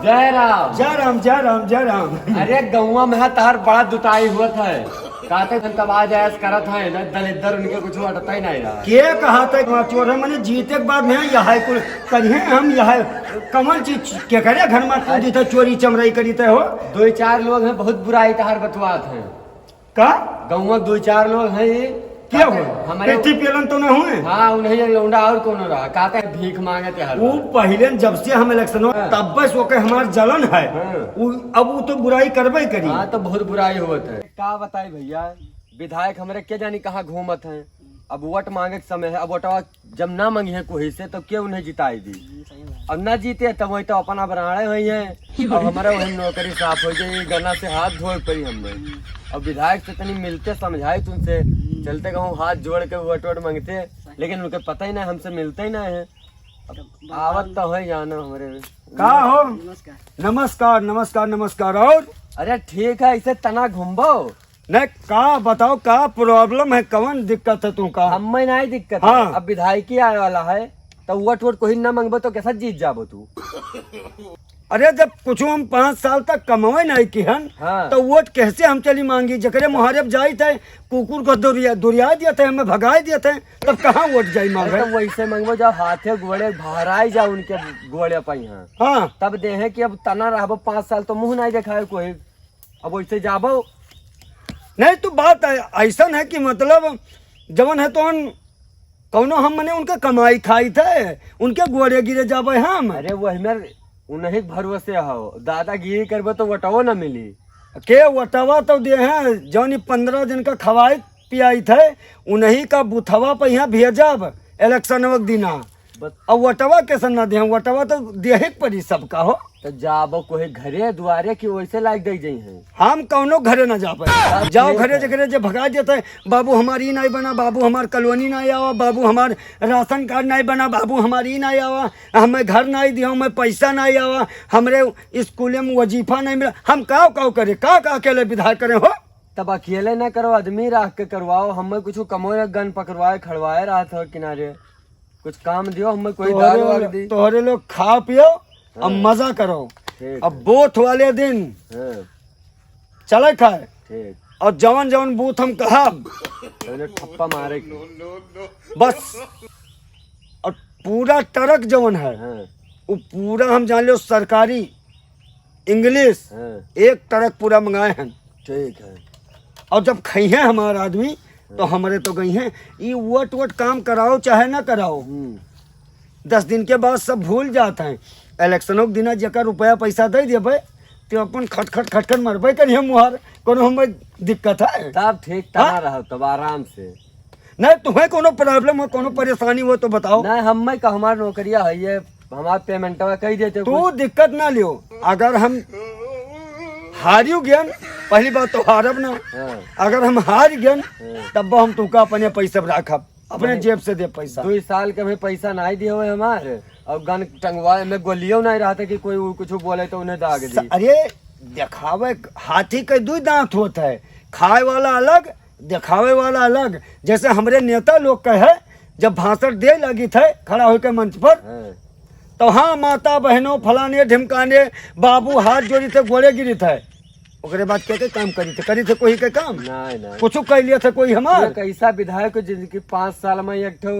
जय राम जय राम जय राम जय राम। अरे गौवा में तार बड़ा दुताई हुआ था काते दिन तब आ जायस करत है न दलिद्दर उनके कुछ अटता ही नहीं रहा। के कहा था चोर है मैंने जीते के बाद में यह कुल करिए हम यह कमल चीज के करे घर में कूदी था चोरी चमराई करी थे हो। दो चार लोग हैं बहुत बुराई तहार बतवात हैं का गौवा दो चार लोग हैं क्या हो हमारे पेटी पेलन तो न हुए। हाँ उन्हें लौंडा और कौन रहा काते भीख मांगे थे हर वो पहले जब से हम इलेक्शन तब बस वो के हमार जलन है। अब वो तो बुराई करबे करी। हाँ तो बहुत बुराई हुआ है का बताई भैया विधायक हमारे क्या जानी कहाँ घूमत हैं। अब वोट मांगे के समय है अब वोटवा जब ना मांगी है कोई से तो क्यों उन्हें जिताई दी। अब ना जीते तब वही तो अपना बनाए हुई है और हमारा वही नौकरी साफ हो जाए गन्ना से हाथ धोए पड़ी हमने। अब विधायक से तनी मिलते समझाए तुमसे चलते कहूँ हाथ जोड़ के वोट वोट मांगते लेकिन उनके पता ही नहीं हमसे मिलते ही नहीं है। आवत तो है जाना हमारे का हो नमस्कार नमस्कार नमस्कार। और अरे ठीक है इसे तना घूमबो नहीं का बताओ का प्रॉब्लम है कौन दिक्कत है तुमका। हमें नहीं दिक्कत हाँ। है। अब विधायक ही आने वाला है तो वोट वोट कोई ना मांगबो तो कैसा जीत जाबो तू। अरे जब कुछ हम 5 साल तक कमावे नहीं की हन हाँ। तो वोट कैसे हम चली मांगी जकरे मुहारब जाई थे कुकुर को दुरिया दिया थे हमें भगाए दिए थे तब कहाँ वोट जाई मांगे। तो वैसे मांगबो जब हाथे गोड़े भराई जा उनके गोड़े पे यहाँ हाँ तब देहे कि अब तना रहबो 5 साल तो मुंह नहीं दिखाए कोई। अब वैसे जाबो नहीं तो बात ऐसा है कि मतलब जवन है तो कौनो हम मने उनका कमाई खाई थे उनके गोड़े गिरे जाबे हम। अरे वही में उन्हीं भरोसे हो दादागिरी करबो तो वटवो न मिली। के वटवा तो दे हैं जौन 15 दिन का खवाई पियाई थे उन्हीं का बुथवा पे यहाँ भेजब इलेक्शन वक्त दिना। अब वटवा कैसे न दे वटवा तो देहे पड़ी सबका हो। तो जाबो कोई घरे दुआरे की वैसे लाग दे जाई है। हम कौनो घरे न जा पाए जाओ घरे जगरे जे भगा देते बाबू हमारी नहीं बना बाबू हमार कॉलोनी नहीं आवा बाबू हमार राशन कार्ड नहीं बना बाबू हमारी नहीं आवा हमें घर नहीं दिया हमें पैसा नहीं आवा हमरे स्कूल में वजीफा नहीं मिला हम काव काव करे का अकेले विधायक करे हो। तब अकेले न करो आदमी रख के करवाओ हमें कुछ कमो गन पकड़वाए खड़वाए रहा था किनारे कुछ काम दियो हमें कोई दाल वाल दी। तोहरे लोग खा पियो अब मजा करो। अब बूथ वाले दिन चले खाए ठीक और जवन जवन बूथ हम कहा ठप्पा मारे बस और पूरा ट्रक जवन है वो पूरा हम जान लो सरकारी इंग्लिश एक ट्रक पूरा मंगाए हैं। ठीक है और जब खाई है हमारा आदमी तो हमारे तो गई हैं ये वोट वोट काम कराओ चाहे ना कराओ 10 दिन के बाद सब भूल जाते हैं। इलेक्शनों के दिन जकर रुपया पैसा दे देवे तो अपन खटखट मरबे करिए मुहार कोनो हमें दिक्कत है तब ठीक तना रहो तब आराम से। नहीं तुम्हें कोनो प्रॉब्लम हो कोनो परेशानी हो तो बताओ। नहीं हमें का हमार नौकरिया है ये हमार पेमेंट कही देते तू दिक्कत ना लियो अगर हम हारियो ज्ञान पहली बात तो हारब ना अगर हम हार गए तब हम तुमका अपने पैसे रखब अपने जेब से दे पैसा। 2 साल के हमें पैसा नहीं दिए हुए हमारे और गन टंगवाए में गोलियों नहीं रहा था कि कोई कुछ बोले तो उन्हें दाग दी। अरे दिखावे हाथी के 2 दांत होता है खाए वाला अलग दिखावे वाला अलग। जैसे हमारे नेता लोग का है जब भाषण दे लगी थे खड़ा होकर मंच पर तो हाँ माता बहनों फलाने ढिमकाने बाबू हाथ जोड़ी थे गोड़े गिरी थे ओकरे बाद क्या काम करी थे कोई के काम नहीं कुछ कर लिया था कोई हमार कैसा विधायक जिंदगी 5 साल में एक ठो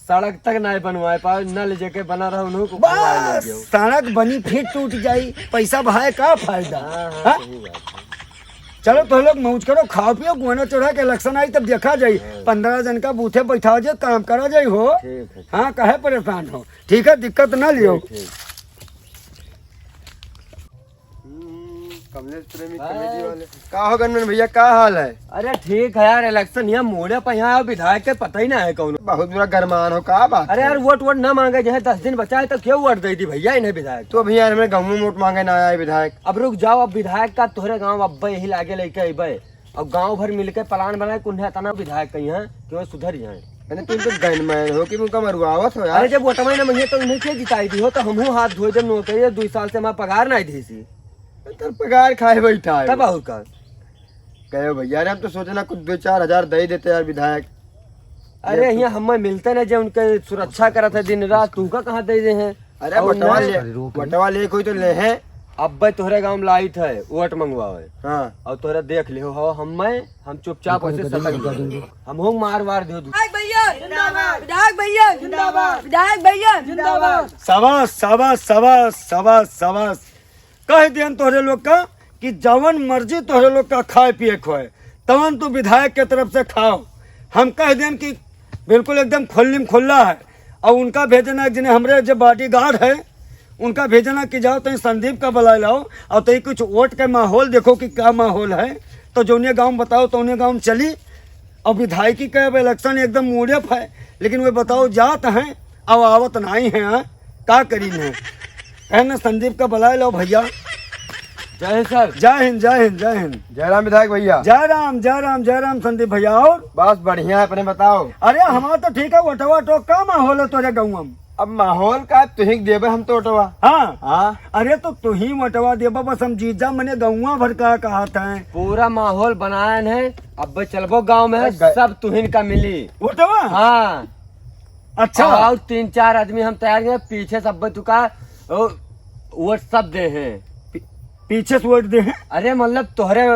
सड़क तक नहीं बनवाए पाए नल जेके बना रहा उन्होंने बस सड़क बनी फिर टूट जाई पैसा भाई का फायदा। हाँ? चलो तो लोग मौज करो खाओ पियो गुना चढ़ा के इलेक्शन आई तब देखा जाये 15 जन का बूथे बैठा जाए काम करा जाये हो। हाँ कहे परेशान हो ठीक है दिक्कत ना लियो। कमलेश प्रेमी कॉमेडी वाले का हो गन भैया का हाल है। अरे ठीक है यार इलेक्शन यहाँ मोड़े पे यहाँ विधायक के पता ही ना है कौन बहुत बुरा गरमान हो का बात। अरे यार वोट वोट ना मांगे जहाँ 10 दिन बचा है तो क्यों वोट दे दी भैया इन्हें विधायक। तो भैया हमें गाँव में वोट मांगे ना आया विधायक। अब रुक जाओ अब विधायक का तोहरे गाँव अब यही लागे लेके अबे अब गाँव भर मिलकर प्लान बनाए कुन्हे तना विधायक कहीं है क्यों सुधर जाए। मैंने तुम तो गनमैन हो कि मुझका मरुआवत हो यार। अरे जब वोटवा ना मंगे तो उन्हें क्या जिताई दी हो तो हमहू हाथ धोए जब नौकरी 2 साल से हमारा पगार नहीं दी सी तो पगार खाए बैठा है तब और का कहो भैया हम तो सोचना कुछ 2-4 हजार दे देते यार विधायक। अरे यहाँ हमें मिलते ना जो उनके सुरक्षा करा था दिन रात तुमका कहाँ दे दे हैं अरे और बटवा नहीं। ले, बटवा ले कोई तो ले है। अब भाई तोहरे गाँव में लाइट है वोट मंगवावे हाँ और तोरा देख लियो हो हम चुपचाप ऐसे सटक गए। हम हो मार दे विधायक भैया जिंदाबाद, विधायक भैया जिंदाबाद, विधायक भैया जिंदाबाद। शाबाश शाबाश शाबाश शाबाश शाबाश। कह दियन तोहरे लोग का कि जवन मर्जी तोहरे लोग का खाए पिए खोए तवन तू विधायक के तरफ से खाओ। हम कह दें कि बिल्कुल एकदम खुल्लिम खुल्ला है। और उनका भेजना जिन्हें हमरे जो बॉडी गार्ड है उनका भेजना कि जाओ तो संदीप का बुला लाओ और तो कुछ वोट का माहौल देखो कि क्या माहौल है। तो जोने गांव बताओ तो उन्हें गांव चली। और विधायकी का अब इलेक्शन एकदम मूडफ है लेकिन वे बताओ जात हैं अब आवत नहीं है। हाँ क्या करी है कहना संदीप का बुला लो भैया। जय हिंद सर। जय हिंद जय हिंद जय हिंद। जयराम विधायक भैया। जय राम जय राम जय राम संदीप भैया। और बस बढ़िया है, अपने बताओ। अरे हमारा तो ठीक है वटवा टोक का माहौल है तोरे गाँव में। अब माहौल का तुही देवे हम तो ओटवा। हाँ हाँ अरे तो तू ही वटवा देबा बस हम जीजा मने गौवा भर का कहा था पूरा माहौल बनायन है। अब भाई चलबो गाँव में है सब तुहिन का मिली। वटवा। हाँ अच्छा और 3-4 आदमी हम तैयार हैं पीछे सब तुका वोट सब दे हैं। पीछे से वोट दे हैं। अरे मतलब तोहरे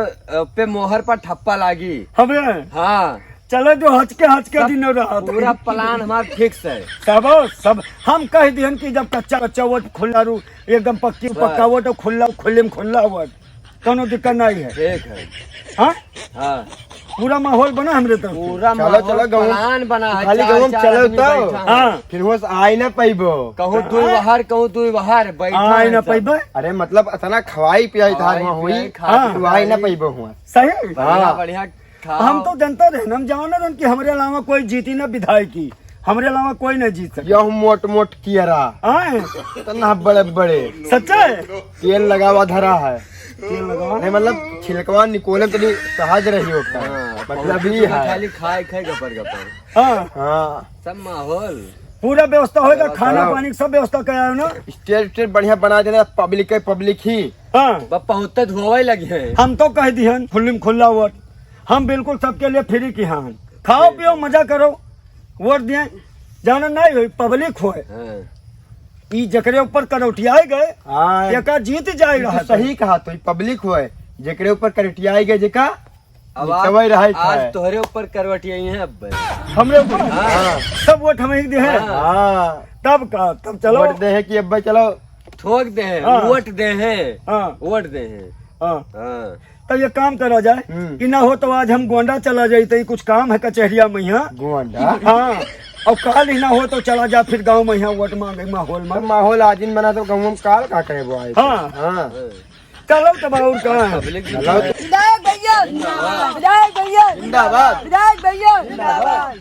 पे मोहर पर ठप्पा लागी। हमरे हाँ चलो जो हच के दिन रहा पूरा प्लान हमारा फिक्स है। सब हम कह दिहन कि जब कच्चा वोट खुला रू एकदम पक्का वोट खुला खुले में खुला वोट कोनो दिक्कत नहीं है। ठीक है। हाँ हाँ पूरा माहौल बना हमरे तरफ। पूरा चलो, माहौल चलो, गाँव- प्लान बना है। खाली 4-4 गाँव में चलो आदमी तो। बैठा है। हाँ फिर वो आई ना पैबो। कहूँ दुई बहार कहूँ दुई बहार बैठा आए है ना सब। पैबा अरे मतलब इतना खवाई पियाई था वहाँ हुई हाँ। तू आई ना पैबो हुआ। सही। बढ़िया हाँ। बढ़िया खाओ। हम तो जनता रहे हम जाना रहे कि हमारे अलावा कोई जीती ना विधायकी हमारे अलावा कोई नहीं जीत सके। यह मोट मोट किया रहा आए इतना बड़े बड़े सच्चा है। तेल लगा हुआ धरा है। तेल लगाओ। नहीं मतलब छिलकवा निकोले में तो सहज रही होता है। हाँ, मतलब ही है। खाली खाए गपर गपर हाँ हाँ सब माहौल पूरा व्यवस्था होगा खाना चलो। पानी की सब व्यवस्था कराया ना। स्टेज बढ़िया बना देना पब्लिक ही। हाँ पहुँचते धोवे लगे हैं। हम तो कह दिहन खुल्लिम खुल्ला वोट हम बिल्कुल सबके लिए फ्री की हाँ खाओ पियो मजा करो वोट दिए जाना नहीं हुई पब्लिक हो हाँ। ई जकरे ऊपर करौटियाए गए हाँ एका जीत जाएगा। तो सही कहा तो पब्लिक हुए जेकरे ऊपर करटियाई गए जेका अब निकलवाई रहा आज है। तोहरे ऊपर करवटी आई है अब। हमरे ऊपर हाँ। सब वोट हमें ही दिए हैं। हाँ तब का तब चलो। वोट दे है कि अब भाई चलो ठोक दे हैं हाँ। वोट दे हैं हाँ वोट दे हैं। हाँ हाँ तब ये काम करा जाए कि ना हो तो आज हम गोंडा चला जाए कुछ काम है कचहरिया में यहाँ। गोंडा। हाँ और काल ही ना हो तो चला जा फिर गाँव में यहाँ वोट मांगे माहौल में। माहौल आजिन बना तो गाँव में काल का करे वो आए। हाँ हाँ चलो तब और कहाँ है। पब्लिक चलो विधायक भैया जिंदाबाद, विधायक भैया जिंदाबाद। विधायक भैया जिंदाबाद।